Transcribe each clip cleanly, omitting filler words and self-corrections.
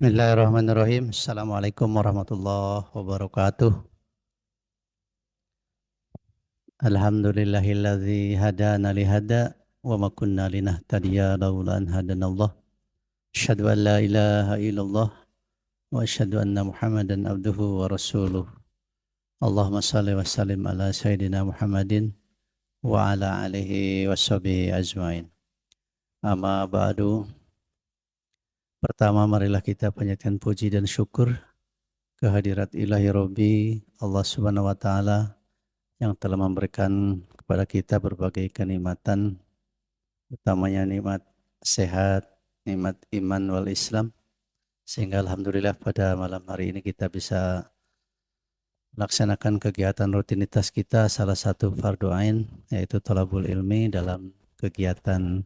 Bismillahirrahmanirrahim. Assalamualaikum warahmatullahi wabarakatuh. Alhamdulillahilladzi hadana lihada wa ma kunna linahtadiya laula an hadanallah. Asyhadu an la ilaha illallah wa asyhadu anna Muhammadan abduhu wa rasuluh. Allahumma shalli wa sallim ala sayyidina Muhammadin wa ala alihi washabihi ajmain. Amma ba'du. Pertama marilah kita panjatkan puji dan syukur kehadirat ilahi Rabbi Allah Subhanahu wa taala yang telah memberikan kepada kita berbagai kenikmatan, utamanya nikmat sehat, nikmat iman wal Islam, sehingga alhamdulillah pada malam hari ini kita bisa melaksanakan kegiatan rutinitas kita, salah satu fardu ain yaitu thalabul ilmi dalam kegiatan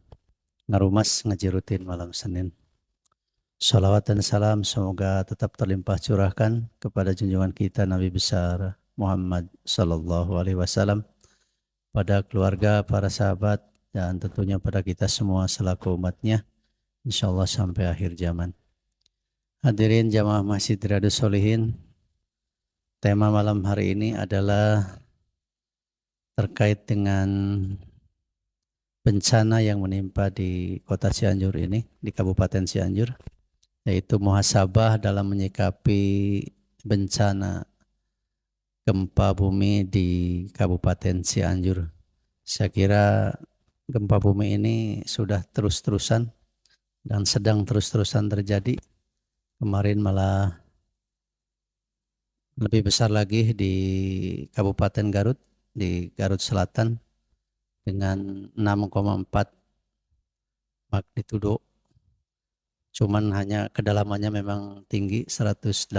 ngarumas ngaji rutin malam Senin. Salawat dan salam semoga tetap terlimpah curahkan kepada junjungan kita Nabi besar Muhammad sallallahu alaihi wasallam, pada keluarga, para sahabat, dan tentunya pada kita semua selaku umatnya, insyaallah sampai akhir zaman. Hadirin jamaah Masjid Riyadhus Shalihin, tema malam hari ini adalah terkait dengan bencana yang menimpa di kota Cianjur ini, di Kabupaten Cianjur, yaitu muhasabah dalam menyikapi bencana gempa bumi di Kabupaten Cianjur. Saya kira gempa bumi ini sudah terus-terusan dan sedang terus-terusan terjadi. Kemarin malah lebih besar lagi di Kabupaten Garut, di Garut Selatan dengan 6,4 magnitudo. Cuman hanya kedalamannya memang tinggi 118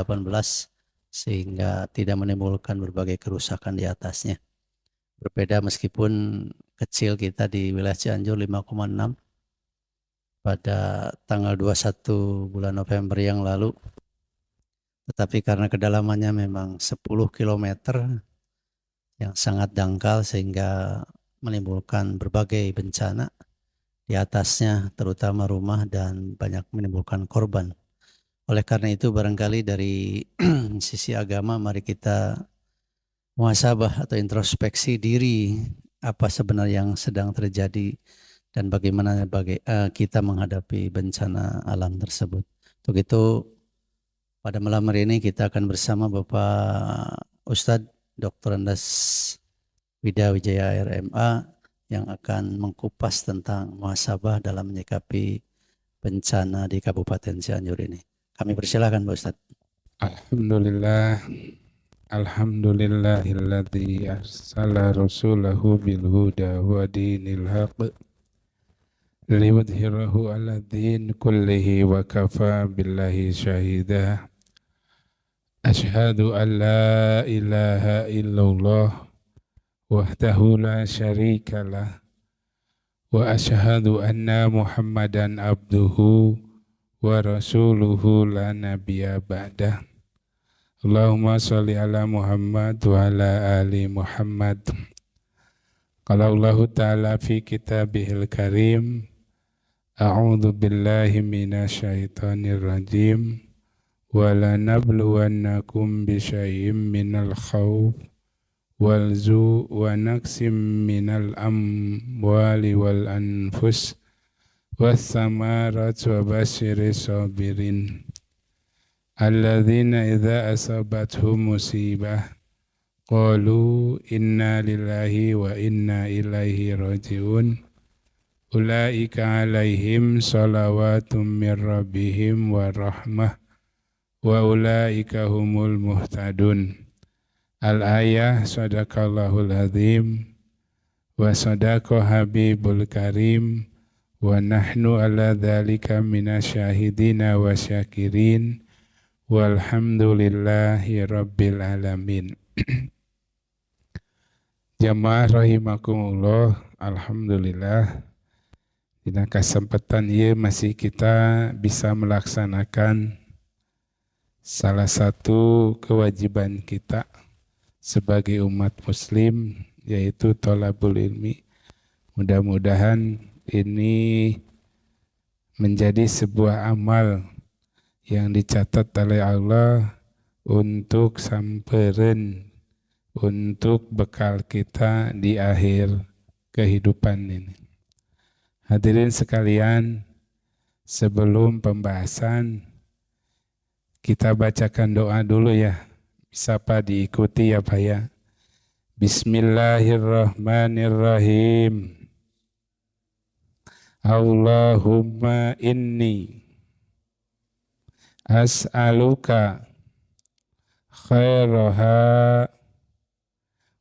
sehingga tidak menimbulkan berbagai kerusakan di atasnya. Berbeda meskipun kecil kita di wilayah Cianjur 5,6 pada tanggal 21 bulan November yang lalu. Tetapi karena kedalamannya memang 10 km yang sangat dangkal sehingga menimbulkan berbagai bencana di atasnya, terutama rumah, dan banyak menimbulkan korban. Oleh karena itu barangkali dari sisi agama mari kita muhasabah atau introspeksi diri, apa sebenarnya yang sedang terjadi dan bagaimana kita menghadapi bencana alam tersebut. Untuk itu pada malam hari ini kita akan bersama Bapak Ustadz Dr. Andas Wida Wijaya RMA yang akan mengkupas tentang muhasabah dalam menyikapi bencana di Kabupaten Cianjur ini. Kami persilakan Pak Ustadz. Alhamdulillah, alhamdulillahilladzi arsala rasulahu bil huda wa dinil haq liyudhhirahu ala din kullihi wa kafa billahi syahida. Ashhadu an la ilaha illallah wahdahu la syarika lah wa ashhadu anna Muhammadan abduhu wa rasuluhu la nabiyya ba'dah. Allahumma sholli ala Muhammad wa ala ali Muhammad. Qala Allah ta'ala fi kitabihil karim, a'udzu billahi minasyaitonir rajim, wa la nabluwannakum bi syai'im minal khawf wal zu' wa naqsim minal amwali wal anfus was samarat wa basyiris sabirin alladzina idza asabathum musibah qalu inna lillahi wa inna ilaihi rajiun ulaika alaihim salawatum mir rabbihim wa rahmah wa ulaika humul muhtadun. Al-ayah, sadaqallahul azim wa sadaqa habibul karim wa nahnu ala dhalika minasyahidina wa syakirin walhamdulillahi rabbil alamin. Jamaah rahimakumullah, alhamdulillah dina kesempatan ieu masih kita bisa melaksanakan salah satu kewajiban kita sebagai umat muslim, yaitu thalabul ilmi. Mudah-mudahan ini menjadi sebuah amal yang dicatat oleh Allah untuk sampereun, untuk bekal kita di akhir kehidupan ini. Hadirin sekalian, sebelum pembahasan kita bacakan doa dulu ya. Bisa Pak diikuti ya Pak ya. Bismillahirrahmanirrahim. Allahumma inni as'aluka khairaha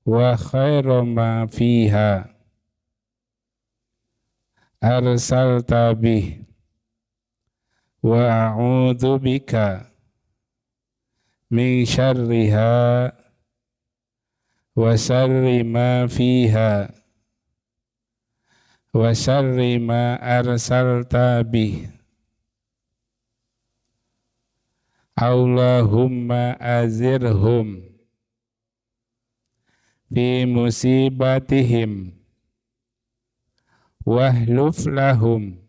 wa khaira ma fiha arsalta bih wa a'udzu bika min syarriha wa syarri ma fiha wa syarri ma arsalta bih. Allahumma azirhum fi musibatihim wahluf lahum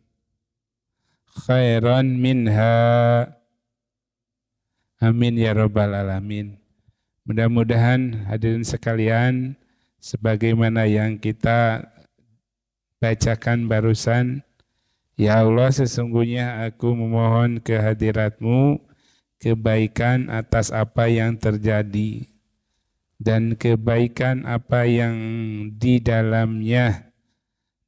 khairan minha. Amin ya rabbal alamin. Mudah-mudahan hadirin sekalian, sebagaimana yang kita bacakan barusan, ya Allah, sesungguhnya aku memohon kehadirat-Mu kebaikan atas apa yang terjadi dan kebaikan apa yang di dalamnya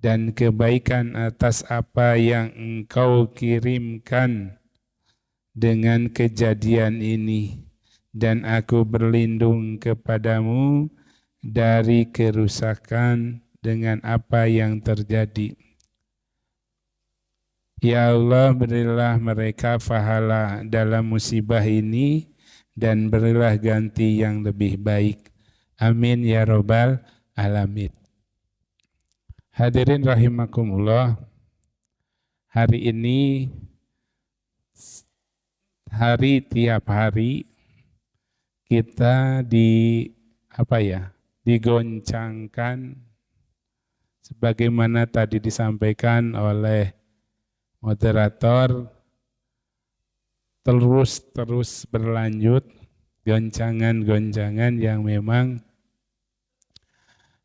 dan kebaikan atas apa yang Engkau kirimkan dengan kejadian ini, dan aku berlindung kepadamu dari kerusakan dengan apa yang terjadi. Ya Allah, berilah mereka pahala dalam musibah ini dan berilah ganti yang lebih baik. Amin ya rabbal alamin. Hadirin rahimakumullah, hari ini tiap hari kita digoncangkan sebagaimana tadi disampaikan oleh moderator, terus berlanjut goncangan-goncangan yang memang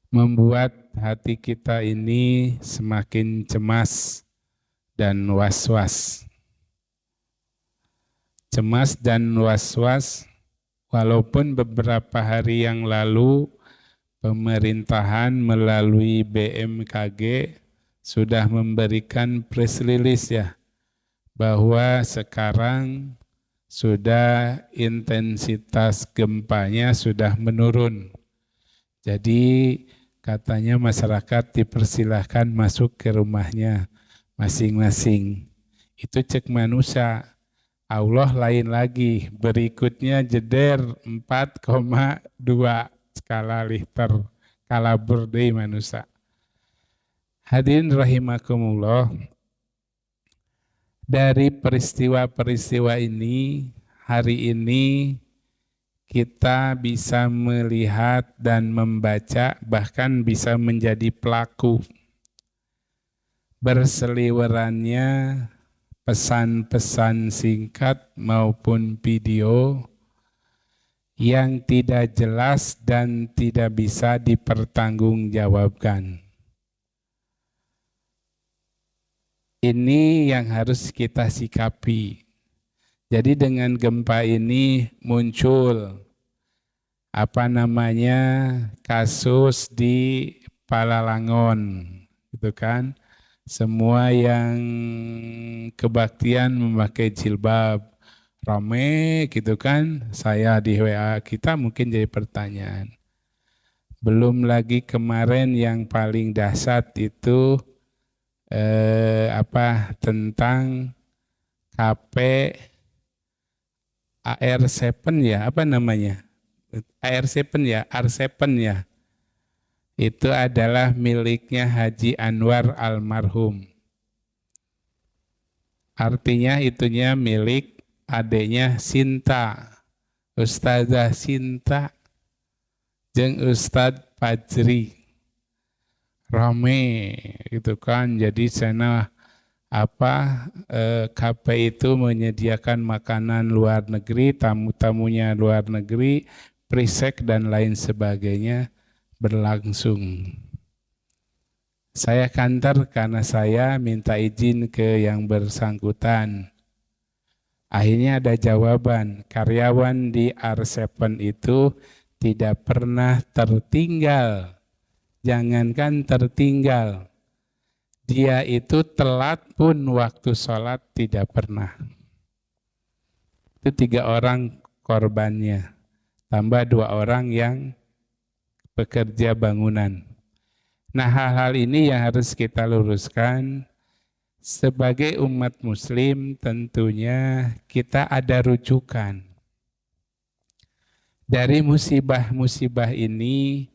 membuat hati kita ini semakin cemas dan was-was. Cemas dan was-was, walaupun beberapa hari yang lalu pemerintahan melalui BMKG sudah memberikan press release ya, bahwa sekarang sudah intensitas gempanya sudah menurun. Jadi katanya masyarakat dipersilahkan masuk ke rumahnya masing-masing. Itu cek manusia. Allah lain lagi, berikutnya jeder 4,2 skala Richter, kalabur deui manusia. Hadirin rahimakumullah, dari peristiwa-peristiwa ini, hari ini kita bisa melihat dan membaca, bahkan bisa menjadi pelaku berseliwerannya pesan-pesan singkat maupun video yang tidak jelas dan tidak bisa dipertanggungjawabkan. Ini yang harus kita sikapi. Jadi dengan gempa ini muncul kasus di Palalangon, gitu kan? Semua yang kebaktian memakai jilbab rame gitu kan, saya di WA kita mungkin jadi pertanyaan. Belum lagi kemarin yang paling dahsyat itu tentang KP AR7 ya, AR7 ya, R7 ya. Itu adalah miliknya Haji Anwar almarhum. Artinya itunya milik adeknya Sinta, Ustazah Sinta jeung Ustadz Fajri. Rame gitu kan, jadi sana KP itu menyediakan makanan luar negeri, tamu-tamunya luar negeri, prisek dan lain sebagainya berlangsung. Saya kantor karena saya minta izin ke yang bersangkutan. Akhirnya ada jawaban, karyawan di R7 itu tidak pernah tertinggal. Jangankan tertinggal, dia itu telat pun waktu sholat tidak pernah. Itu 3 orang korbannya, tambah 2 orang yang pekerja bangunan. Nah, hal-hal ini yang harus kita luruskan. Sebagai umat muslim tentunya kita ada rujukan. Dari musibah-musibah ini,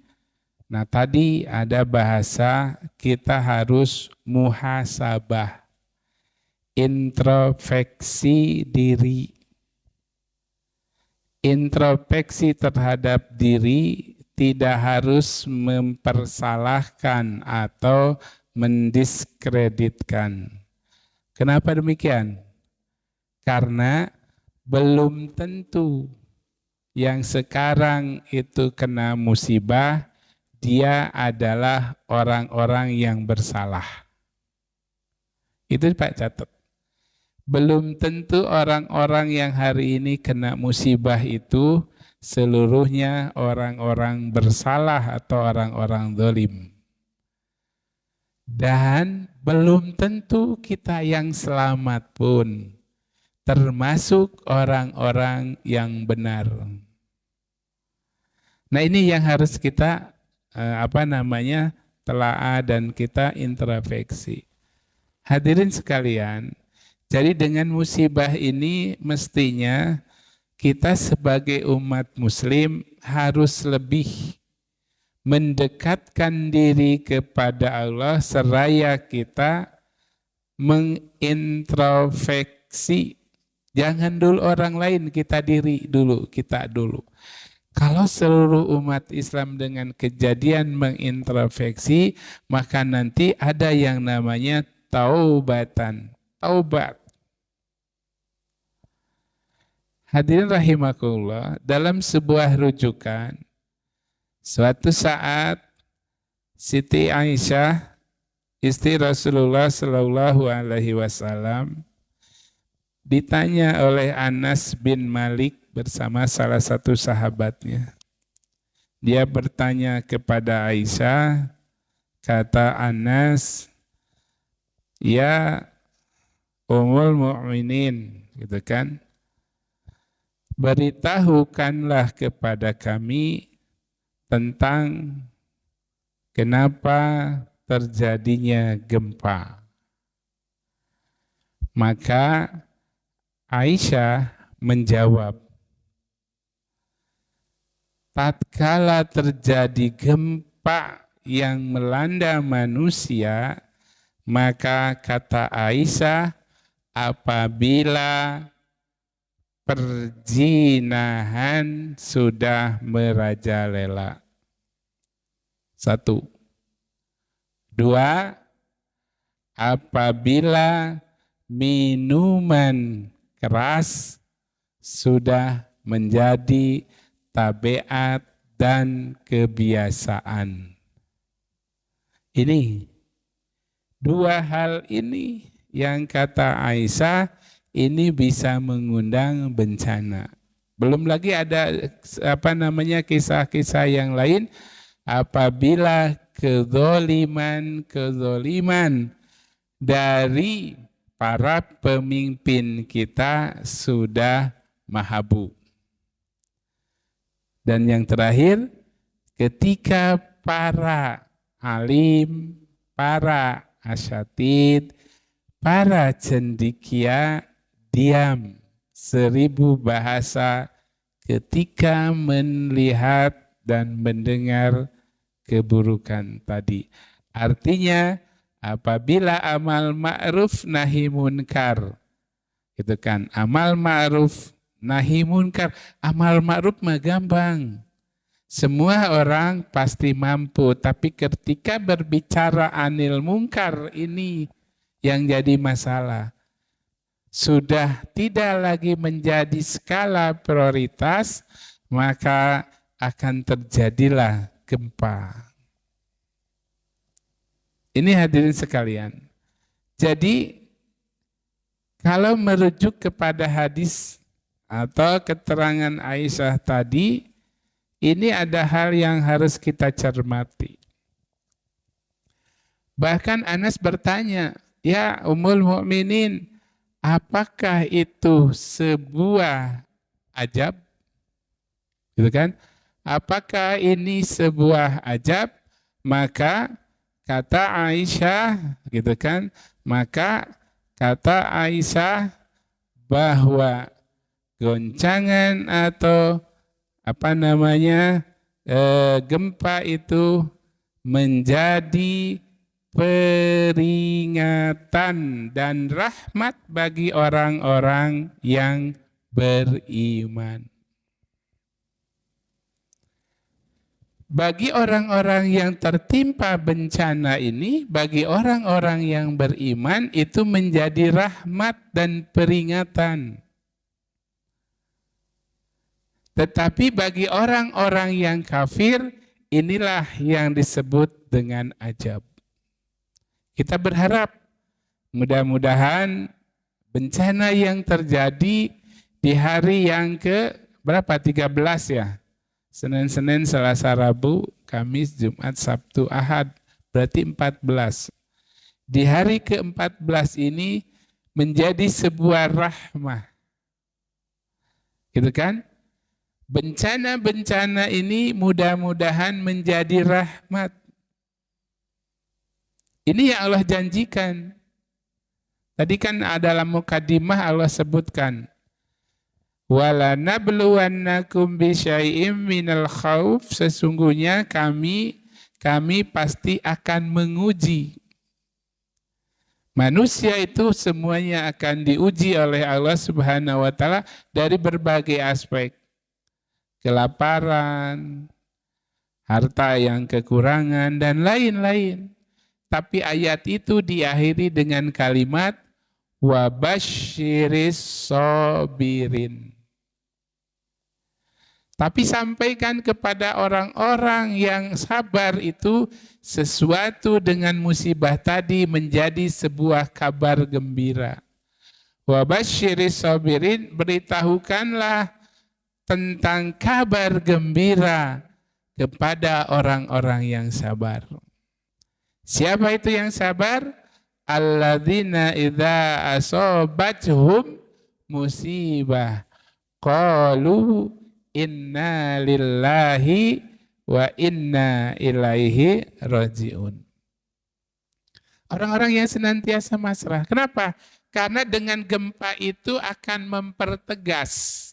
nah tadi ada bahasa kita harus muhasabah, introspeksi diri. Introspeksi terhadap diri tidak harus mempersalahkan atau mendiskreditkan. Kenapa demikian? Karena belum tentu yang sekarang itu kena musibah, dia adalah orang-orang yang bersalah. Itu Pak catat. Belum tentu orang-orang yang hari ini kena musibah itu seluruhnya orang-orang bersalah atau orang-orang zalim. Dan belum tentu kita yang selamat pun, termasuk orang-orang yang benar. Nah ini yang harus kita telaah dan kita introspeksi. Hadirin sekalian, jadi dengan musibah ini mestinya kita sebagai umat muslim harus lebih mendekatkan diri kepada Allah seraya kita mengintrospeksi. Jangan dulu orang lain, kita diri dulu, kita dulu. Kalau seluruh umat Islam dengan kejadian mengintrospeksi, maka nanti ada yang namanya taubatan, taubat. Hadirin rahimakumullah, dalam sebuah rujukan, suatu saat Siti Aisyah, istri Rasulullah Shallallahu Alaihi Wasallam, ditanya oleh Anas bin Malik bersama salah satu sahabatnya. Dia bertanya kepada Aisyah, kata Anas, ya Ummul Mukminin, gitu kan? Beritahukanlah kepada kami tentang kenapa terjadinya gempa. Maka Aisyah menjawab, tatkala terjadi gempa yang melanda manusia, maka kata Aisyah, apabila perjinahan sudah merajalela. 1. 2. Apabila minuman keras sudah menjadi tabiat dan kebiasaan. Ini 2 hal ini yang kata Aisyah ini bisa mengundang bencana. Belum lagi ada kisah-kisah yang lain. Apabila kezoliman dari para pemimpin kita sudah mahabub. Dan yang terakhir, ketika para alim, para asyatid, para cendekia diam 1000 bahasa ketika melihat dan mendengar keburukan tadi. Artinya apabila amal ma'ruf nahi munkar, itu kan amal ma'ruf nahi munkar, amal ma'ruf mah gampang. Semua orang pasti mampu, tapi ketika berbicara anil munkar ini yang jadi masalah. Sudah tidak lagi menjadi skala prioritas, maka akan terjadilah gempa. Ini hadirin sekalian. Jadi kalau merujuk kepada hadis atau keterangan Aisyah tadi, ini ada hal yang harus kita cermati. Bahkan Anas bertanya, ya Ummul Mukminin, apakah itu sebuah ajab? Gitu kan? Apakah ini sebuah ajab? Maka kata Aisyah, gitu kan? Maka kata Aisyah bahwa goncangan atau gempa itu menjadi peringatan dan rahmat bagi orang-orang yang beriman. Bagi orang-orang yang tertimpa bencana ini, bagi orang-orang yang beriman itu menjadi rahmat dan peringatan. Tetapi bagi orang-orang yang kafir, inilah yang disebut dengan ajab. Kita berharap mudah-mudahan bencana yang terjadi di hari yang ke berapa? 13 ya. Senin, Selasa, Rabu, Kamis, Jumat, Sabtu, Ahad. Berarti 14. Di hari ke-14 ini menjadi sebuah rahmah. Gitu kan? Bencana-bencana ini mudah-mudahan menjadi rahmat. Ini yang Allah janjikan. Tadi kan dalam mukadimah Allah sebutkan, wala nabluwannakum bisyai'im minal khauf, sesungguhnya kami pasti akan menguji. Manusia itu semuanya akan diuji oleh Allah Subhanahu wa taala dari berbagai aspek. Kelaparan, harta yang kekurangan, dan lain-lain. Tapi ayat itu diakhiri dengan kalimat wabasyiris sobirin. Tapi sampaikan kepada orang-orang yang sabar itu sesuatu dengan musibah tadi menjadi sebuah kabar gembira. Wabasyiris sobirin, beritahukanlah tentang kabar gembira kepada orang-orang yang sabar. Siapa itu yang sabar? Alladzina idza asabathum musibah qalu inna lillahi wa inna ilaihi rajiun. Orang-orang yang senantiasa pasrah. Kenapa? Karena dengan gempa itu akan mempertegas.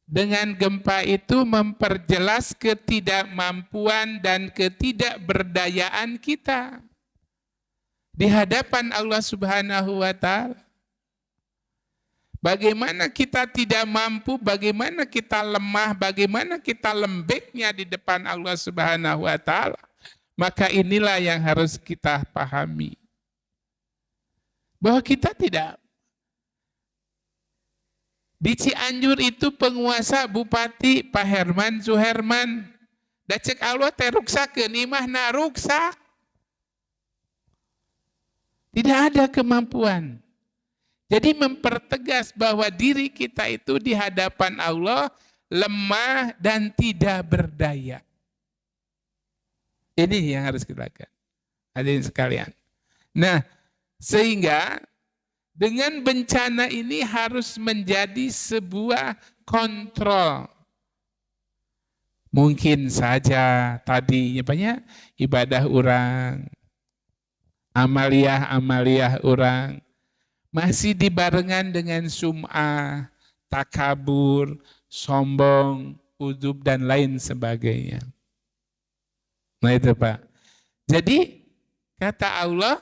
Dengan gempa itu memperjelas ketidakmampuan dan ketidakberdayaan kita di hadapan Allah Subhanahu wa taala. Bagaimana kita tidak mampu, bagaimana kita lemah, bagaimana kita lembeknya di depan Allah Subhanahu wa taala. Maka inilah yang harus kita pahami. Bahwa kita tidak. Di Cianjur itu penguasa Bupati Pak Herman Suherman. Da cek Allah teh ruksakeun imah na ruksak. Tidak ada kemampuan. Jadi mempertegas bahwa diri kita itu di hadapan Allah lemah dan tidak berdaya. Ini yang harus kita lakukan. Hadirin sekalian. Nah, sehingga dengan bencana ini harus menjadi sebuah kontrol. Mungkin saja tadinya banyak ibadah orang, amaliyah orang, masih dibarengan dengan sum'ah, takabur, sombong, ujub, dan lain sebagainya. Nah itu Pak. Jadi kata Allah,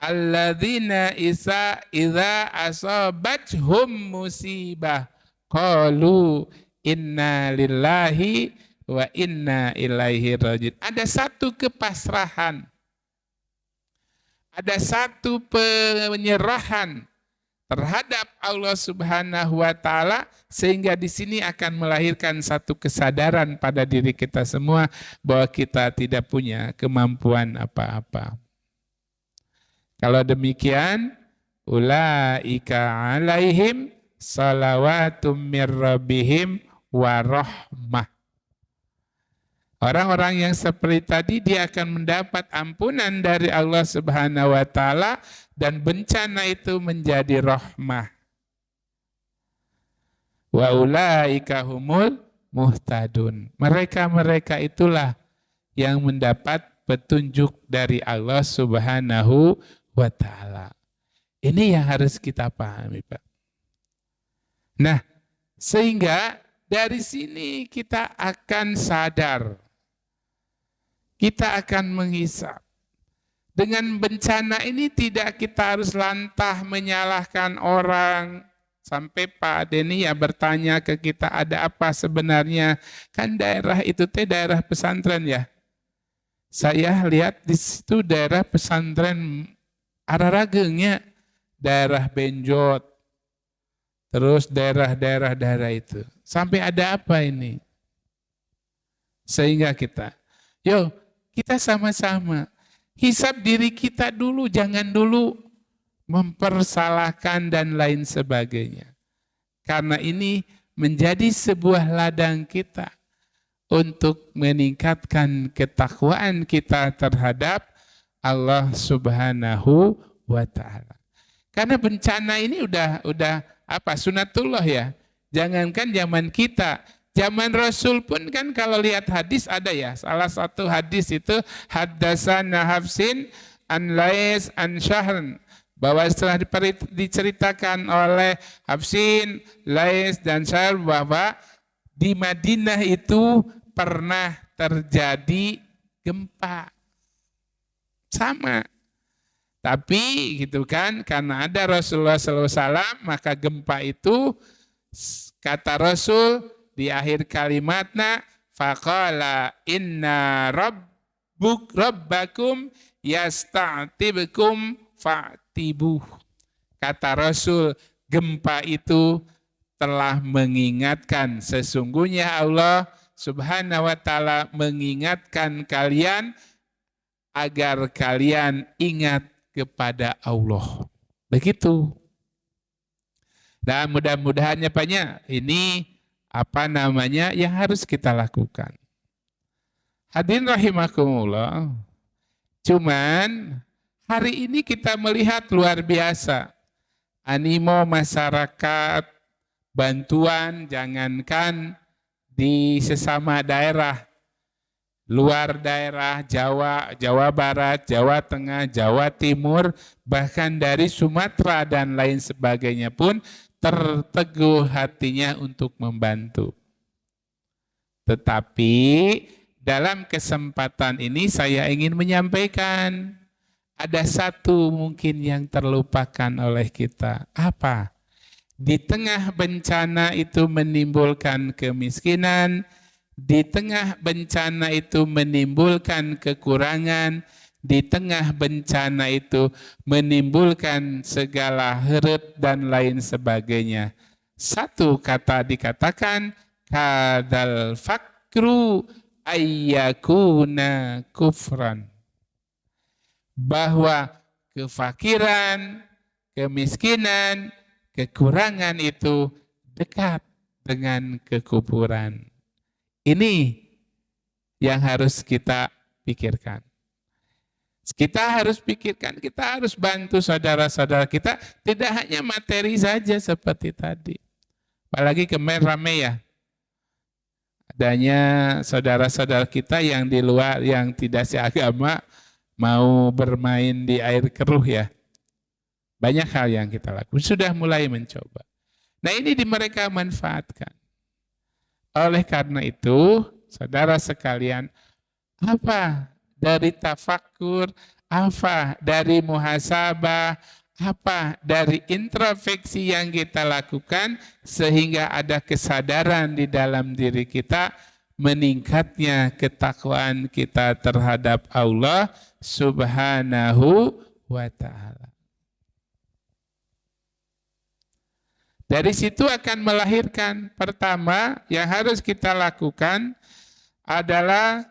alladzina idza asabathum musibah qalu inna lillahi wa inna ilaihi rajiun. Ada satu kepasrahan. ada satu penyerahan terhadap Allah Subhanahu wa taala, sehingga di sini akan melahirkan satu kesadaran pada diri kita semua bahwa kita tidak punya kemampuan apa-apa. Kalau demikian, ulaika alaihim salawatum mir rabbihim wa rahmah. Orang-orang yang seperti tadi dia akan mendapat ampunan dari Allah Subhanahu wa taala dan bencana itu menjadi rahmah. Wa ulaika humul muhtadun. Mereka itulah yang mendapat petunjuk dari Allah Subhanahu wa taala. Ini yang harus kita pahami, Pak. Nah, sehingga dari sini kita akan sadar. Kita akan menghisap. Dengan bencana ini tidak kita harus lantah menyalahkan orang. Sampai Pak Denny ya bertanya ke kita, ada apa sebenarnya? Kan daerah itu daerah pesantren ya. Saya lihat di situ daerah pesantren Araragengnya, daerah Benjot, terus daerah itu. Sampai ada apa ini? Sehingga kita sama-sama hisab diri kita dulu, jangan dulu mempersalahkan dan lain sebagainya. Karena ini menjadi sebuah ladang kita untuk meningkatkan ketakwaan kita terhadap Allah Subhanahu wa taala. Karena bencana ini udah sunatullah ya. Jangankan zaman kita, zaman Rasul pun kan kalau lihat hadis ada ya. Salah satu hadis itu haddatsana Hafsin an Lais an Syahrn, bahwa setelah diceritakan oleh Hafsin, Lais dan Syahr bahwa di Madinah itu pernah terjadi gempa. Sama. Tapi gitu kan, karena ada Rasulullah SAW, maka gempa itu kata Rasul di akhir kalimatnya, faqala inna rabbakum yasta'tibukum fa'tibuh. Kata Rasul, gempa itu telah mengingatkan, sesungguhnya Allah Subhanahu wa taala mengingatkan kalian agar kalian ingat kepada Allah. Begitu. Dan mudah-mudahan banyak ini yang harus kita lakukan. Hadirin rahimakumullah. Cuman hari ini kita melihat luar biasa animo masyarakat, bantuan, jangankan di sesama daerah, luar daerah, Jawa Barat, Jawa Tengah, Jawa Timur, bahkan dari Sumatera dan lain sebagainya pun terteguh hatinya untuk membantu. Tetapi dalam kesempatan ini saya ingin menyampaikan ada satu mungkin yang terlupakan oleh kita. Apa? Di tengah bencana itu menimbulkan kemiskinan, di tengah bencana itu menimbulkan kekurangan, di tengah bencana itu menimbulkan segala heret dan lain sebagainya. Satu kata dikatakan, kadal fakru ayyakuna kufran. Bahwa kefakiran, kemiskinan, kekurangan itu dekat dengan kekufuran. Ini yang harus kita pikirkan. Kita harus pikirkan, kita harus bantu saudara-saudara kita, tidak hanya materi saja seperti tadi. Apalagi kemarin ramai ya, adanya saudara-saudara kita yang di luar, yang tidak seagama, mau bermain di air keruh ya. Banyak hal yang kita lakukan, sudah mulai mencoba. Nah ini mereka manfaatkan. Oleh karena itu, saudara sekalian, apa dari tafakur, apa dari muhasabah, apa dari introspeksi yang kita lakukan sehingga ada kesadaran di dalam diri kita, meningkatnya ketakwaan kita terhadap Allah Subhanahu wa ta'ala. Dari situ akan melahirkan, pertama yang harus kita lakukan adalah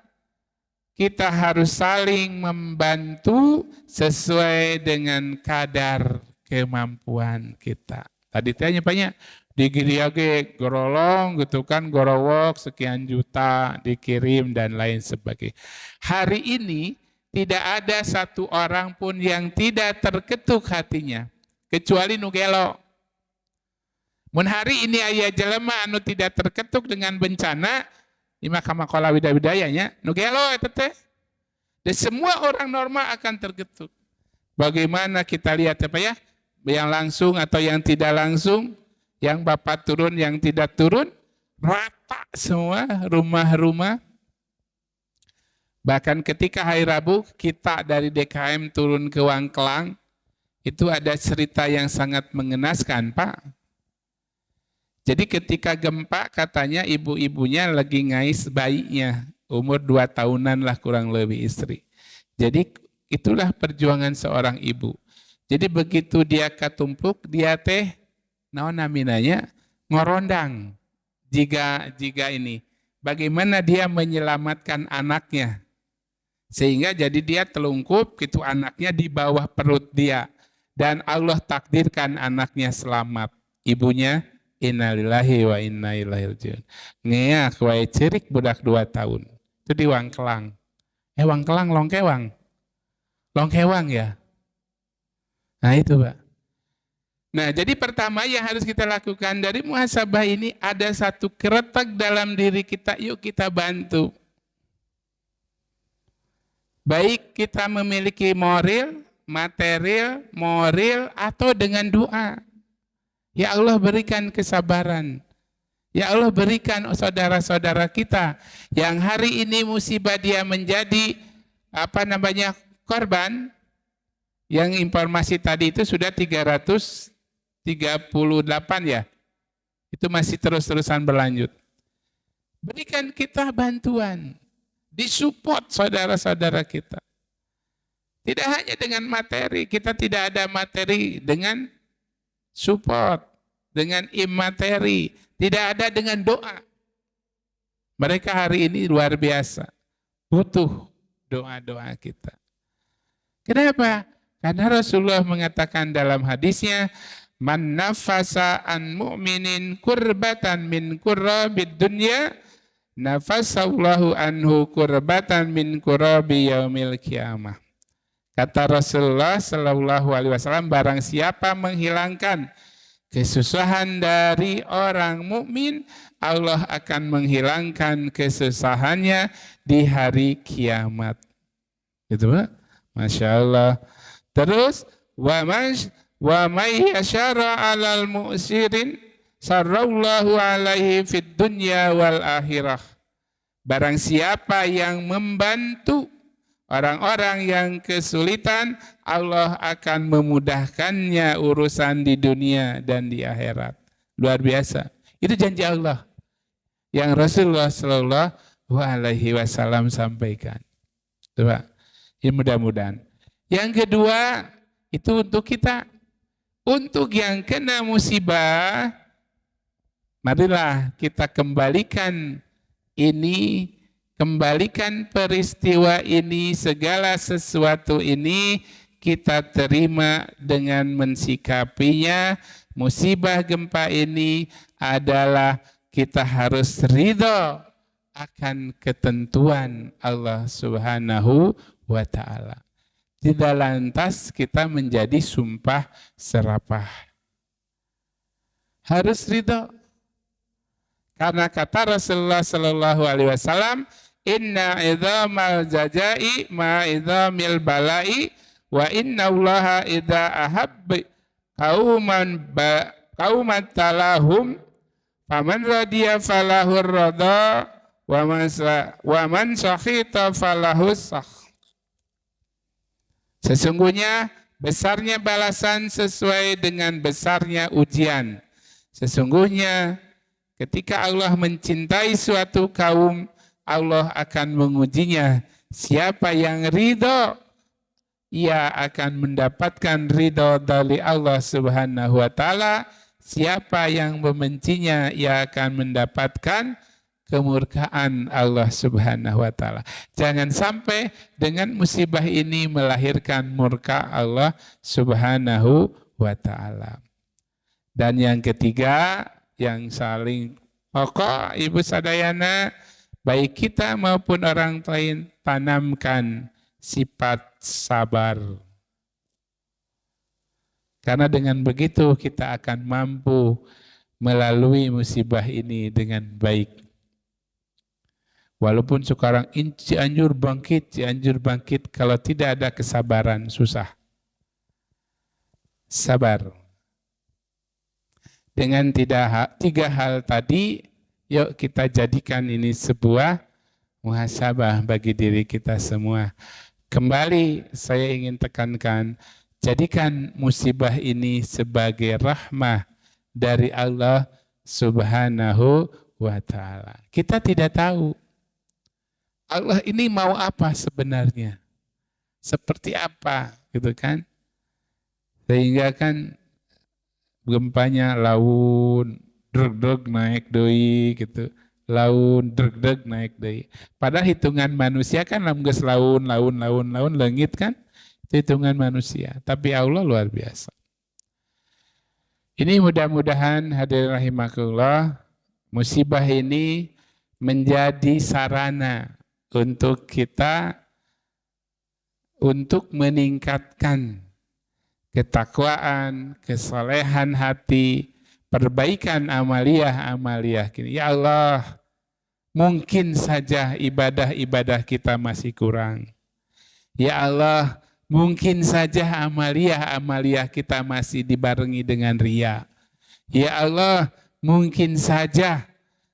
kita harus saling membantu sesuai dengan kadar kemampuan kita. Tadi tanya banyak, digiriage gorolong gitu kan, gorowok sekian juta dikirim dan lain sebagainya. Hari ini tidak ada satu orang pun yang tidak terketuk hatinya, kecuali nugelo. Mun hari ini aya jelema anu tidak terketuk dengan bencana di Mahkamah Kola Widaya-Widayanya, nugelo eta teh. Dan semua orang normal akan terketuk. Bagaimana kita lihat apa ya? Yang langsung atau yang tidak langsung, yang Bapak turun, yang tidak turun, rata semua rumah-rumah. Bahkan ketika hari Rabu kita dari DKM turun ke Wangkelang, itu ada cerita yang sangat mengenaskan, Pak. Jadi ketika gempa katanya ibu-ibunya lagi ngais bayinya, umur 2 tahunan lah kurang lebih istri. Jadi itulah perjuangan seorang ibu. Jadi begitu dia katumpuk, dia teh naon naminanya ngorondang. Jika ini, bagaimana dia menyelamatkan anaknya. Sehingga jadi dia telungkup, gitu anaknya di bawah perut dia. Dan Allah takdirkan anaknya selamat. Ibunya, innalillahi wa inna ilaihi rajiun. Ngeak wae cirik budak 2 tahun. Itu di Wangkelang. Wangkelang Longkewang. Longkewang ya. Nah itu Pak. Nah jadi pertama yang harus kita lakukan dari muhasabah ini ada satu keretak dalam diri kita, yuk kita bantu. Baik kita memiliki moral, atau dengan doa. Ya Allah berikan kesabaran. Ya Allah berikan saudara-saudara kita yang hari ini musibah dia menjadi korban. Yang informasi tadi itu sudah 338 ya. Itu masih terus-terusan berlanjut. Berikan kita bantuan. Disupport saudara-saudara kita. Tidak hanya dengan materi, kita tidak ada materi dengan support, dengan imateri, tidak ada dengan doa. Mereka hari ini luar biasa, butuh doa-doa kita. Kenapa? Karena Rasulullah mengatakan dalam hadisnya, man nafasa an mu'minin kurbatan min kurabid dunya, nafasallahu anhu kurbatan min kurabi yaumil qiyamah. Kata Rasulullah Shallallahu Alaihi Wasallam, barang siapa menghilangkan kesusahan dari orang mukmin, Allah akan menghilangkan kesusahannya di hari kiamat. Gitu Pak? Masya Allah. Terus wa may yashara 'alal mu'sirin sarrallahu alaihi fid dunya wal akhirah. Barang siapa yang membantu orang-orang yang kesulitan, Allah akan memudahkannya urusan di dunia dan di akhirat. Luar biasa. Itu janji Allah yang Rasulullah Shallallahu Alaihi Wasallam sampaikan. Coba, ya mudah-mudahan. Yang kedua itu untuk kita, untuk yang kena musibah, marilah kita kembalikan ini. Kembalikan peristiwa ini, segala sesuatu ini kita terima dengan mensikapinya. Musibah gempa ini adalah kita harus ridho akan ketentuan Allah Subhanahu wa Ta'ala. Tidak lantas kita menjadi sumpah serapah. Harus ridho. Karena kata Rasulullah Sallallahu Alaihi Wasallam, inna idhamal jajai ma idhamil balai wa inna allaha idha ahabbi qauman talahum faman radiya falahur radha wa man sakhita falahus sakh. Sesungguhnya besarnya balasan sesuai dengan besarnya ujian. Sesungguhnya ketika Allah mencintai suatu kaum, Allah akan mengujinya. Siapa yang ridho ia akan mendapatkan ridho dari Allah Subhanahu wa taala. Siapa yang membencinya, ia akan mendapatkan kemurkaan Allah Subhanahu wa taala. Jangan sampai dengan musibah ini melahirkan murka Allah Subhanahu wa taala. Dan yang ketiga, yang saling pokok, Ibu Sadayana, baik kita maupun orang lain, tanamkan sifat sabar. Karena dengan begitu kita akan mampu melalui musibah ini dengan baik. Walaupun sekarang Cianjur bangkit, kalau tidak ada kesabaran susah. Sabar. Dengan tiga hal tadi, yuk kita jadikan ini sebuah muhasabah bagi diri kita semua. Kembali saya ingin tekankan, jadikan musibah ini sebagai rahmah dari Allah Subhanahu wa taala. Kita tidak tahu Allah ini mau apa sebenarnya. Seperti apa gitu kan. Sehingga kan gempanya laun dreg-dreg naik deui gitu. Laun dreg-dreg naik deui. Padahal hitungan manusia kan geus laun leungit kan. Hitungan manusia, tapi Allah luar biasa. Ini mudah-mudahan hadirin rahimakumullah, musibah ini menjadi sarana untuk kita untuk meningkatkan ketakwaan, kesolehan hati, perbaikan amaliyah kini. Ya Allah, mungkin saja ibadah-ibadah kita masih kurang. Ya Allah, mungkin saja amaliyah kita masih dibarengi dengan riya. Ya Allah, mungkin saja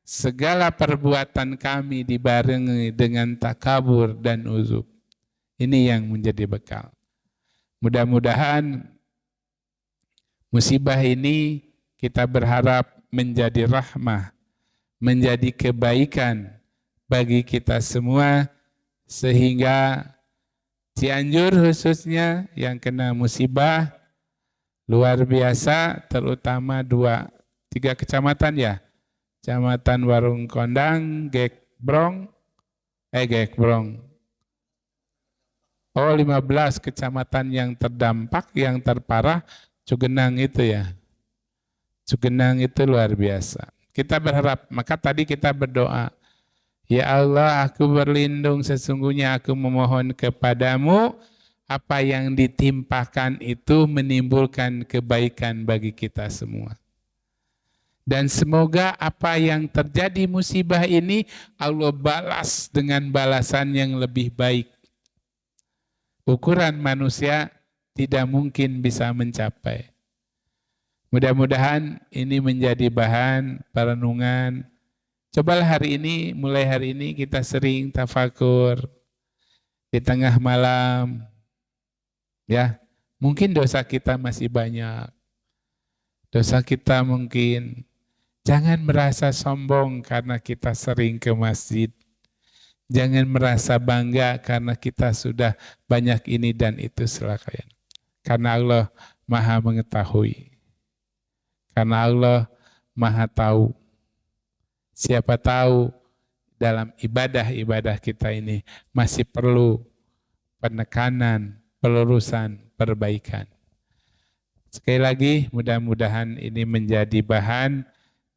segala perbuatan kami dibarengi dengan takabur dan uzub. Ini yang menjadi bekal. Mudah-mudahan musibah ini kita berharap menjadi rahmah, menjadi kebaikan bagi kita semua, sehingga Cianjur khususnya yang kena musibah luar biasa, terutama 3 kecamatan ya. Kecamatan Warung Kondang, Gekbrong. 15 kecamatan yang terdampak, yang terparah, Cugenang itu ya. Cugenang itu luar biasa. Kita berharap, maka tadi kita berdoa, ya Allah, aku berlindung, sesungguhnya aku memohon kepadamu, apa yang ditimpakan itu menimbulkan kebaikan bagi kita semua. Dan semoga apa yang terjadi musibah ini, Allah balas dengan balasan yang lebih baik. Ukuran manusia tidak mungkin bisa mencapai. Mudah-mudahan ini menjadi bahan perenungan. Cobalah mulai hari ini kita sering tafakur di tengah malam. Ya, mungkin dosa kita masih banyak. Dosa kita mungkin, jangan merasa sombong karena kita sering ke masjid. Jangan merasa bangga karena kita sudah banyak ini dan itu silakan. Karena Allah Maha mengetahui. Karena Allah Maha tahu. Siapa tahu dalam ibadah-ibadah kita ini masih perlu penekanan, pelurusan, perbaikan. Sekali lagi mudah-mudahan ini menjadi bahan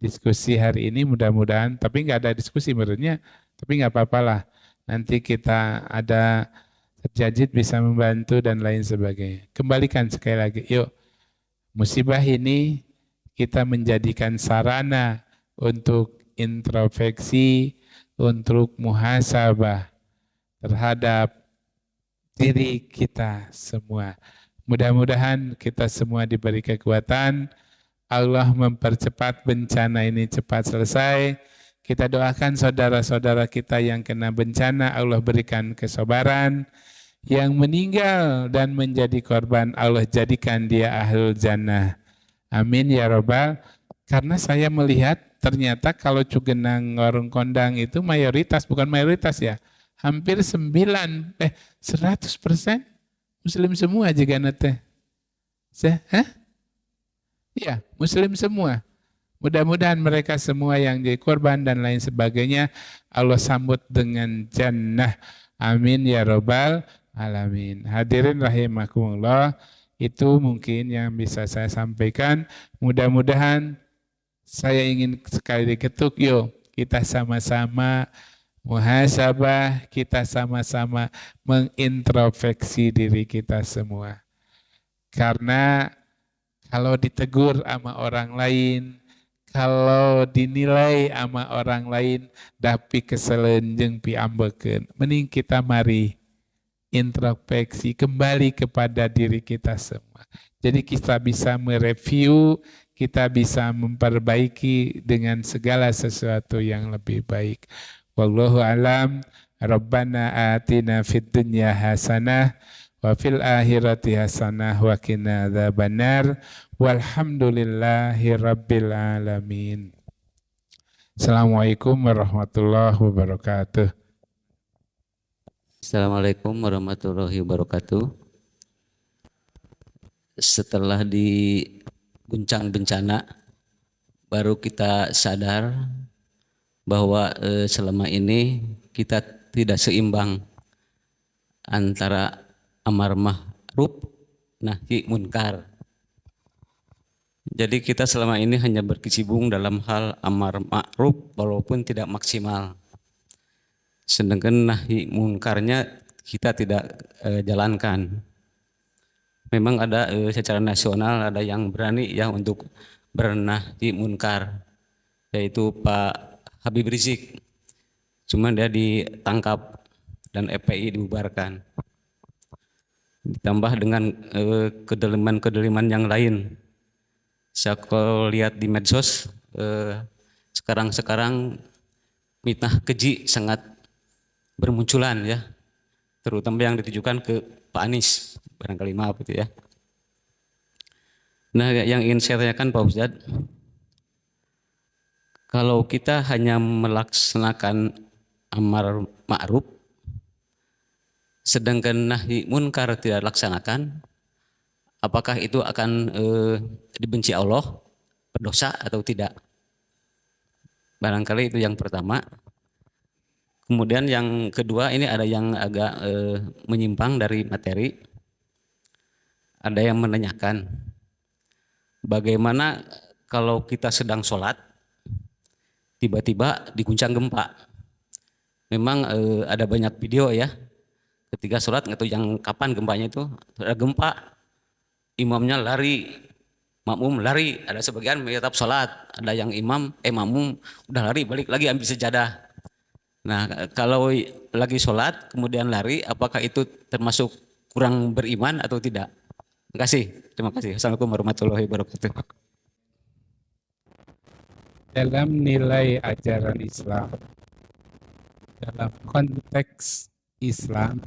diskusi hari ini, mudah-mudahan, tapi nggak ada diskusi menurutnya, tapi nggak apa-apalah. Nanti kita ada Jadid bisa membantu dan lain sebagainya. Kembalikan sekali lagi, yuk musibah ini kita menjadikan sarana untuk introspeksi, untuk muhasabah terhadap diri kita semua. Mudah-mudahan kita semua diberi kekuatan, Allah mempercepat bencana ini cepat selesai. Kita doakan saudara-saudara kita yang kena bencana, Allah berikan kesabaran. Yang meninggal dan menjadi korban, Allah jadikan dia ahlul jannah. Amin ya Rabbal. Karena saya melihat ternyata kalau Cugenang, Warung Kondang itu mayoritas, bukan mayoritas ya, hampir 100% Muslim semua juga nate. Iya, Muslim semua. Mudah-mudahan mereka semua yang jadi korban dan lain sebagainya Allah sambut dengan jannah. Amin ya robbal alamin. Hadirin rahimakumullah, itu mungkin yang bisa saya sampaikan. Mudah-mudahan saya ingin sekali diketuk, yuk kita sama-sama muhasabah, kita sama-sama mengintrospeksi diri kita semua. Karena kalau ditegur sama orang lain, kalau dinilai sama orang lain, tapi keselen jeung piambekeun, mending kita mari introspeksi kembali kepada diri kita semua. Jadi kita bisa mereview, kita bisa memperbaiki dengan segala sesuatu yang lebih baik. Wallahu alam. Rabbana atina fid dunya hasanah wa fil akhirati hasanah wa qina adzabannar. Walhamdulillahi rabbil alamin. Assalamualaikum warahmatullahi wabarakatuh. Assalamualaikum warahmatullahi wabarakatuh. Setelah diguncang bencana, baru kita sadar bahwa selama ini kita tidak seimbang antara amar ma'ruf nahi munkar. Jadi kita selama ini hanya berkecimpung dalam hal amar ma'ruf walaupun tidak maksimal. Sedangkan nahi munkarnya kita tidak jalankan. Memang ada secara nasional ada yang berani ya untuk bernahi munkar, yaitu Pak Habib Rizik. Cuman dia ditangkap dan FPI dibubarkan. Ditambah dengan kedeliman-kedeliman yang lain. Saya kalau lihat di medsos sekarang fitnah keji sangat bermunculan ya, terutama yang ditujukan ke Pak Anies, barangkali maaf itu ya. Nah, yang ingin saya tanyakan Pak Ustadz, kalau kita hanya melaksanakan amar ma'ruf sedangkan nahi munkar tidak laksanakan, apakah itu akan dibenci Allah, berdosa atau tidak? Barangkali itu yang pertama. Kemudian yang kedua, ini ada yang agak menyimpang dari materi. Ada yang menanyakan, bagaimana kalau kita sedang sholat, tiba-tiba diguncang gempa. Memang ada banyak video ya, ketika sholat nggak tahu yang kapan gempanya itu, ada gempa, imamnya lari, makmum lari, ada sebagian tetap sholat, ada yang makmum udah lari balik lagi ambil sejadah. Nah, kalau lagi sholat kemudian lari, apakah itu termasuk kurang beriman atau tidak? Terima kasih. Assalamualaikum warahmatullahi wabarakatuh. Dalam nilai ajaran Islam, dalam konteks Islam,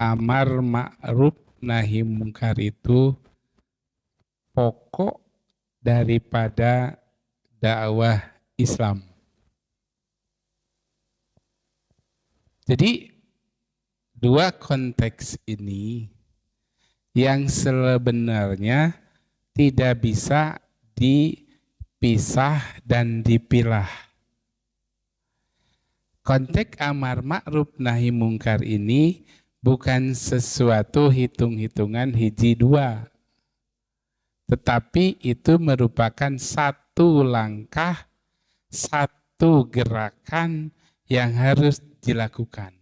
amar ma'ruf nahi munkar itu pokok daripada dakwah Islam. Jadi dua konteks ini yang sebenarnya tidak bisa dipisah dan dipilah. Konteks amar ma'ruf nahi munkar ini bukan sesuatu hitung-hitungan hiji dua, tetapi itu merupakan satu langkah, satu gerakan yang harus dilakukan.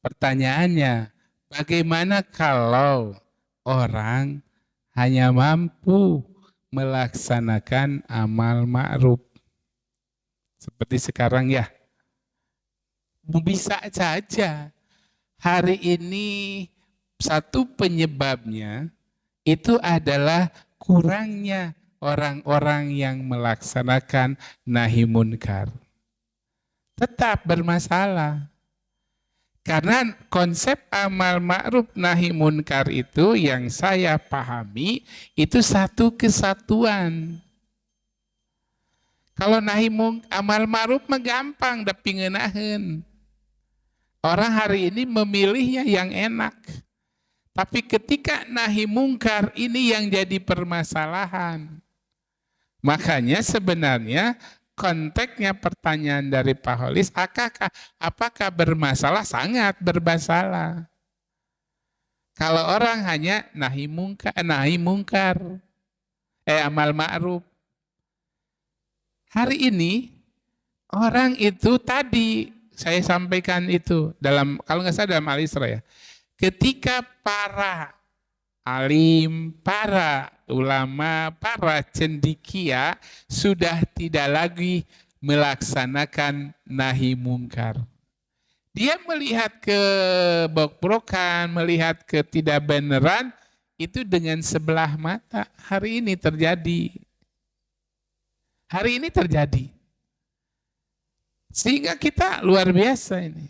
Pertanyaannya, bagaimana kalau orang hanya mampu melaksanakan amal ma'ruf? Seperti sekarang ya, bisa saja hari ini satu penyebabnya itu adalah kurangnya orang-orang yang melaksanakan nahi munkar. Tetap bermasalah. Karena konsep amal ma'ruf nahi munkar itu yang saya pahami itu satu kesatuan. Kalau nahi amal ma'ruf mah gampang da pingeunahkeun. Orang hari ini memilihnya yang enak. Tapi ketika nahi mungkar ini yang jadi permasalahan. Makanya sebenarnya konteksnya pertanyaan dari Pak Holis, apakah bermasalah? Sangat bermasalah. Kalau orang hanya nahi mungkar, amal ma'ruf. Hari ini orang itu tadi saya sampaikan itu dalam, kalau nggak salah dalam Al-Isra ya, ketika para alim, para ulama, para cendekia sudah tidak lagi melaksanakan nahi mungkar. Dia melihat kebobrokan, melihat ketidakbenaran itu dengan sebelah mata. Hari ini terjadi. Hari ini terjadi. Sehingga kita luar biasa ini.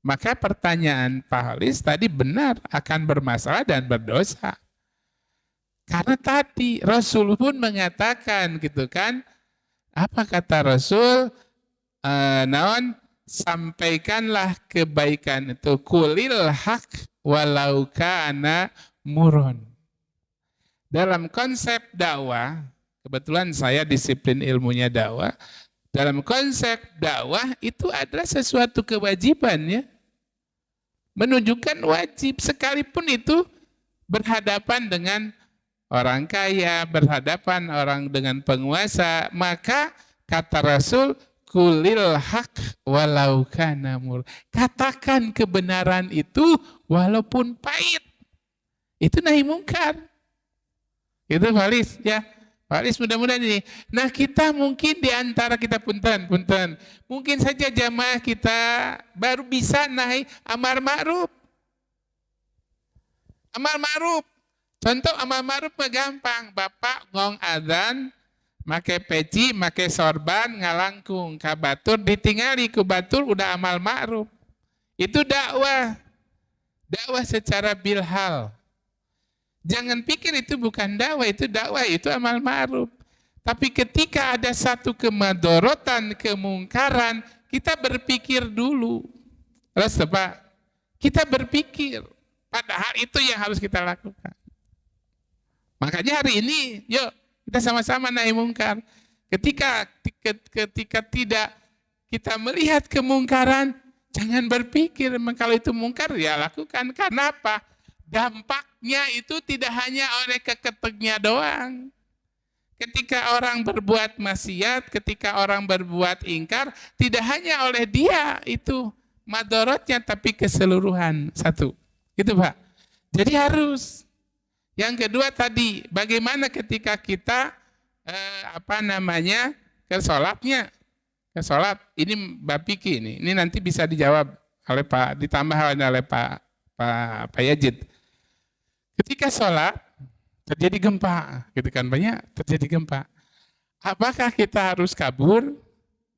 Maka pertanyaan Pak Halis tadi benar, akan bermasalah dan berdosa. Karena tadi Rasul pun mengatakan gitu kan, apa kata Rasul? Sampaikanlah kebaikan itu, kulil haq walau kana muron. Dalam konsep dakwah, kebetulan saya disiplin ilmunya dakwah, dalam konsep dakwah itu adalah sesuatu kewajiban ya. Menunjukkan wajib, sekalipun itu berhadapan dengan orang kaya, berhadapan orang dengan penguasa, maka kata Rasul, kulil haq walau kana mur. Katakan kebenaran itu walaupun pahit. Itu nahi mungkar. Itu Falis ya. Falis mudah-mudahan ini. Nah kita mungkin di antara kita punten. Mungkin saja jamaah kita baru bisa nahi amar ma'ruf. Amar ma'ruf. Contoh amar ma'ruf mah gampang. Bapak ngong adzan, make peci, make sorban, ngalangkung. Ka batur ditingali ku batur udah amal ma'ruf. Itu dakwah. Dakwah secara bilhal. Jangan pikir itu bukan dakwah, itu amal ma'ruf. Tapi ketika ada satu kemadorotan, kemungkaran, kita berpikir dulu. Terus Pak, kita berpikir. Padahal itu yang harus kita lakukan. Makanya hari ini, yuk kita sama-sama nahi mungkar. Ketika tidak kita melihat kemungkaran, jangan berpikir kalau itu mungkar ya lakukan. Karena apa? Dampaknya itu tidak hanya oleh keketeknya doang. Ketika orang berbuat maksiat, ketika orang berbuat ingkar, tidak hanya oleh dia itu madorotnya, tapi keseluruhan. Satu, itu Pak. Jadi harus. Yang kedua tadi, bagaimana ketika kita ke sholatnya, ke sholat. Ini Mbak Piki ini nanti bisa dijawab oleh Pak, ditambah oleh Pak Yajid. Ketika sholat terjadi gempa, gitu kan banyak terjadi gempa. Apakah kita harus kabur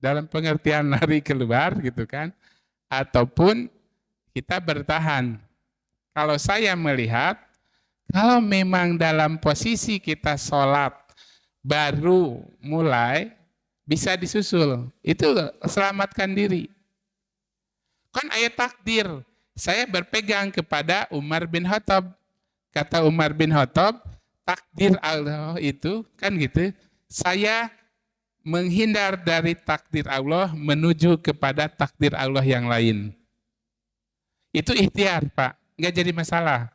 dalam pengertian lari keluar, gitu kan? Ataupun kita bertahan? Kalau saya melihat, kalau memang dalam posisi kita sholat baru mulai, bisa disusul. Itu selamatkan diri. Kan ayat takdir. Saya berpegang kepada Umar bin Khattab. Kata Umar bin Khattab, takdir Allah itu, kan gitu, saya menghindar dari takdir Allah menuju kepada takdir Allah yang lain. Itu ikhtiar Pak, nggak jadi masalah.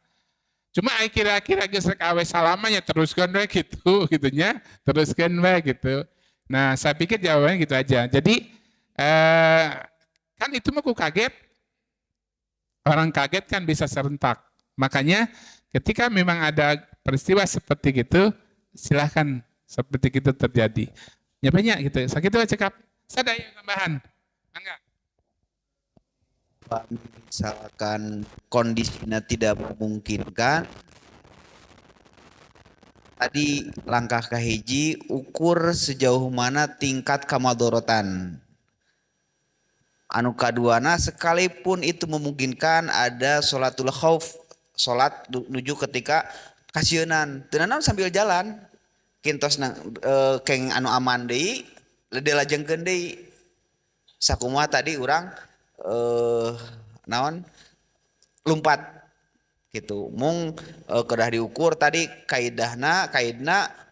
Cuma kira-kira gesrek awe salamanya teruskan we gitu, gitunya, teruskan we gitu. Nah saya pikir jawabannya gitu aja. Jadi kan itu mah aku kaget, orang kaget kan bisa serentak. Makanya ketika memang ada peristiwa seperti itu, silahkan seperti itu terjadi. Ya banyak gitu. Sakit itu cekap. Ada yang tambahan? Enggak. Misalkan kondisinya tidak memungkinkan, tadi langkah kahiji ukur sejauh mana tingkat kamadorotan. Anu kaduana sekalipun itu memungkinkan ada sholatul khauf, sholat menuju ketika kasienan, tenanan sambil jalan, kintos keng anu aman deui, lede lajengkeun deui. Sakumaha tadi urang naon lumpat gitu. Mung kedah diukur tadi kaidahna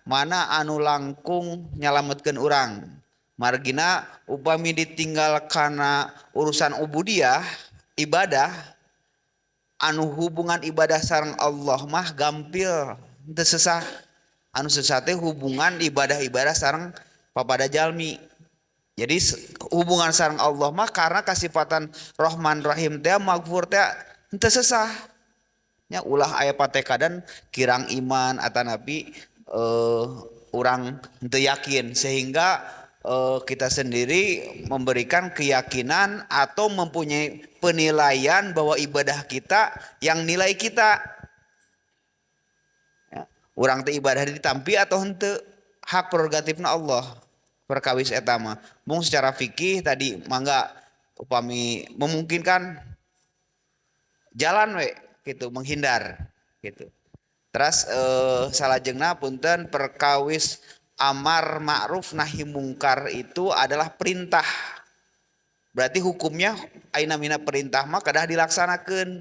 mana anu langkung nyalametkeun urang. Margina upami ditinggal karena urusan ubudiyah ibadah anu hubungan ibadah sareng Allah mah gampil teu sesah. Anu sesah teh hubungan ibadah sareng papada jalmi. Jadi hubungan sareng Allah mah karena kasifatan Rahman Rahim teh Maghfur teh teu sesah. Nya ulah aya patekadan kirang iman atanapi urang teu yakin sehingga kita sendiri memberikan keyakinan atau mempunyai penilaian bahwa ibadah kita yang nilai kita. Ya, urang teh ibadah ditampi atau henteu hak prerogatifna Allah. Perkawis eta mah. Mung secara fikih tadi mangga upami memungkinkan jalan we gitu menghindar gitu. Terus salajengna punten perkawis amar ma'ruf nahi mungkar itu adalah perintah. Berarti hukumnya aina mina perintah mah kedah dilaksanakeun.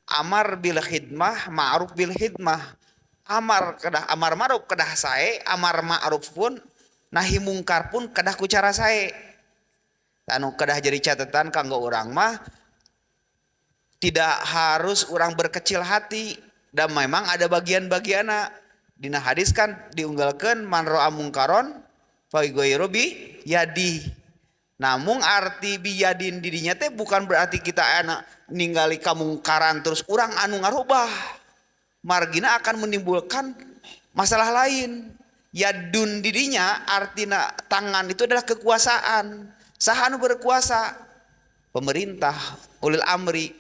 Amar bil khidmah, ma'ruf bil khidmah. Amar ma'ruf kedah sae, amar ma'ruf pun nahi mungkar pun kedah ku cara sae. Anu kedah jadi catatan kanggo urang mah tidak harus urang berkecil hati dan memang ada bagian-bagianna. Dina hadis kan diunggalkan man ra'a mungkaron fa yughayyiru bi yadi. Namun arti bi yadin didinya teh bukan berarti kita anak ningali kamungkaran terus urang anu ngarubah. Margina akan menimbulkan masalah lain. Yadun didinya artina tangan itu adalah kekuasaan. Saha anu berkuasa? Pemerintah, ulil amri.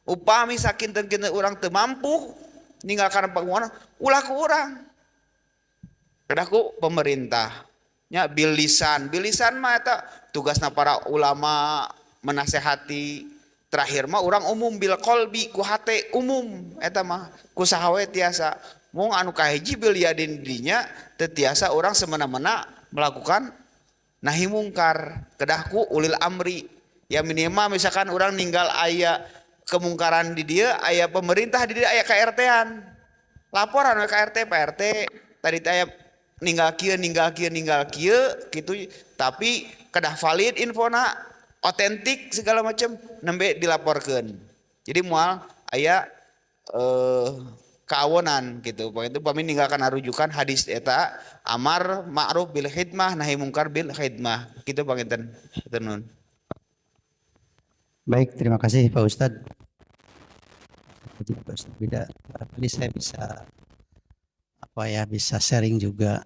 Upami sakinten kita urang teu mampu ninggalkan bangunan ulah ku urang kedah ku pemerintahnya bilisan mah eta tugasna para ulama menasehati. Terakhir mah urang umum bil qalbi ku hate umum eta mah ku saha we tiasa. Mung anu kahiji bil yadin dinya teu tiasa urang semena-mena melakukan nahi mungkar kedah ku ulil amri. Ya minimal misalkan urang ninggal aya kemungkaran di dia, aya pemerintah di dia, aya KRT-an. Laporan ke KRT, Pak RT tadi aya ninggal kieu gitu, tapi kedah valid infona, otentik segala macam nembe dilaporkeun. Jadi moal aya kaawonan gitu. Pokoknya itu pami ninggalkan rujukan hadis eta amar ma'ruf bil khidmah nahi mungkar bil khidmah. Kitu panginten. Tenun. Baik, terima kasih Pak Ustadz. Jadi Pak Ustadz beda, barangkali saya bisa sharing juga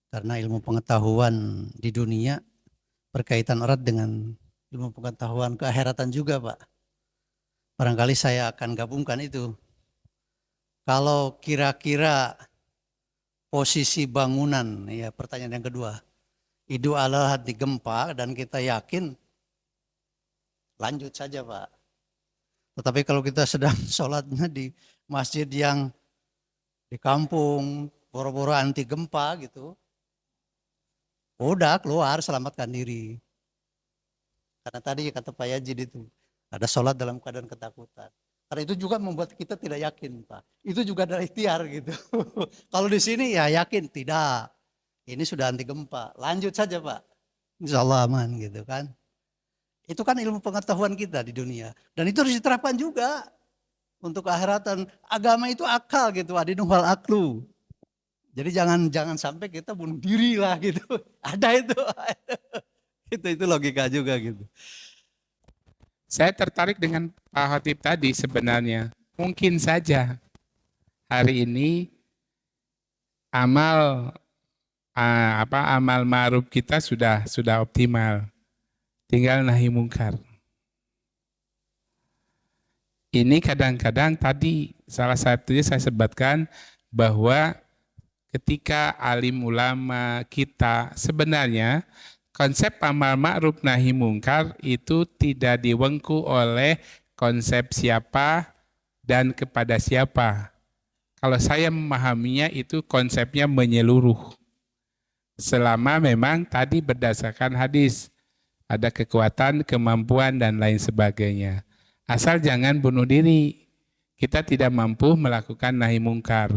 karena ilmu pengetahuan di dunia berkaitan erat dengan ilmu pengetahuan keakhiratan juga Pak. Barangkali saya akan gabungkan itu. Kalau kira-kira posisi bangunan, ya pertanyaan yang kedua, idu Allah hati gempa dan kita yakin lanjut saja Pak. Tetapi kalau kita sedang sholatnya di masjid yang di kampung, boro-boro anti gempa gitu, udah keluar selamatkan diri. Karena tadi kata Pak Yajid itu, ada sholat dalam keadaan ketakutan. Karena itu juga membuat kita tidak yakin Pak. Itu juga adalah ikhtiar gitu. Kalau di sini ya yakin, tidak. Ini sudah anti gempa, lanjut saja Pak. Insya Allah aman gitu kan. Itu kan ilmu pengetahuan kita di dunia. Dan itu harus diterapkan juga untuk keakhiratan. Agama itu akal gitu, adinuhal aklu. Jadi jangan sampai kita bunuh diri lah gitu. Ada itu. Itu logika juga gitu. Saya tertarik dengan Pak Khatib tadi sebenarnya. Mungkin saja hari ini amal ma'ruf kita sudah optimal. Tinggal nahi mungkar. Ini kadang-kadang tadi salah satunya saya sebutkan bahwa ketika alim ulama kita sebenarnya konsep amal ma'ruf nahi mungkar itu tidak diwengku oleh konsep siapa dan kepada siapa. Kalau saya memahaminya itu konsepnya menyeluruh. Selama memang tadi berdasarkan hadis. Ada kekuatan, kemampuan, dan lain sebagainya. Asal jangan bunuh diri. Kita tidak mampu melakukan nahi mungkar.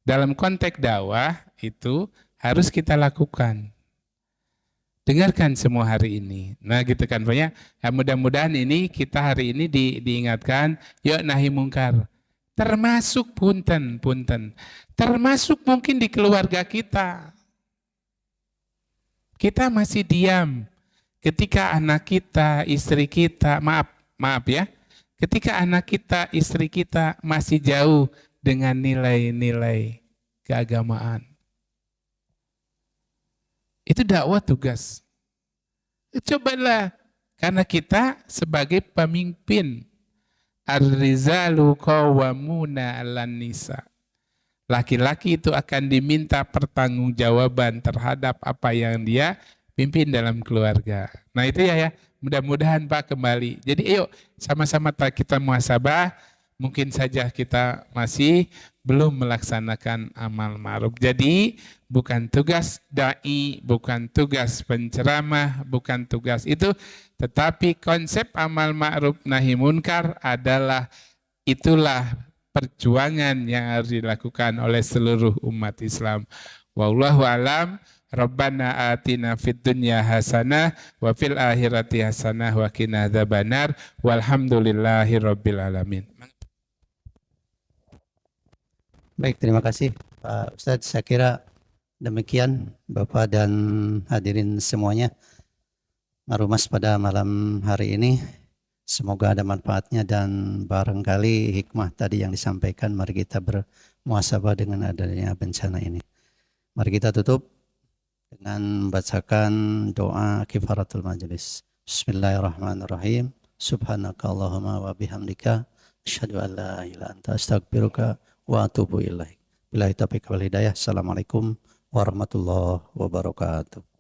Dalam konteks dakwah itu harus kita lakukan. Dengarkan semua hari ini. Nah gitu kan Pak ya. Mudah-mudahan ini kita hari ini diingatkan, yuk nahi mungkar. Termasuk punten. Termasuk mungkin di keluarga kita. Kita masih diam ketika anak kita, istri kita, maaf ya, ketika anak kita, istri kita masih jauh dengan nilai-nilai keagamaan. Itu dakwah tugas. Cobalah, karena kita sebagai pemimpin, ar-rizalu qawwamuna 'alan nisa. Laki-laki itu akan diminta pertanggungjawaban terhadap apa yang dia pimpin dalam keluarga. Nah itu ya, mudah-mudahan Pak kembali. Jadi ayo sama-sama kita muhasabah, mungkin saja kita masih belum melaksanakan amal ma'ruf. Jadi bukan tugas da'i, bukan tugas penceramah, bukan tugas itu, tetapi konsep amal ma'ruf nahi munkar adalah itulah perjuangan yang harus dilakukan oleh seluruh umat Islam. Wallahu a'lam. Rabbana atina fid dunya hasanah wa fil akhirati hasanah wa qina adzabannar walhamdulillahi rabbil alamin. Baik, terima kasih Pak Ustadz. Saya kira demikian Bapak dan hadirin semuanya Marumas pada malam hari ini. Semoga ada manfaatnya dan barangkali hikmah tadi yang disampaikan. Mari kita bermuhasabah dengan adanya bencana ini. Mari kita tutup dengan membacakan doa kifaratul majelis. Bismillahirrahmanirrahim. Subhanakallahumma wa bihamdika asyhadu an la ilaha illa anta astaghfiruka wa atubu ilaik. Billahi taufiq wal hidayah. Assalamualaikum warahmatullahi wabarakatuh.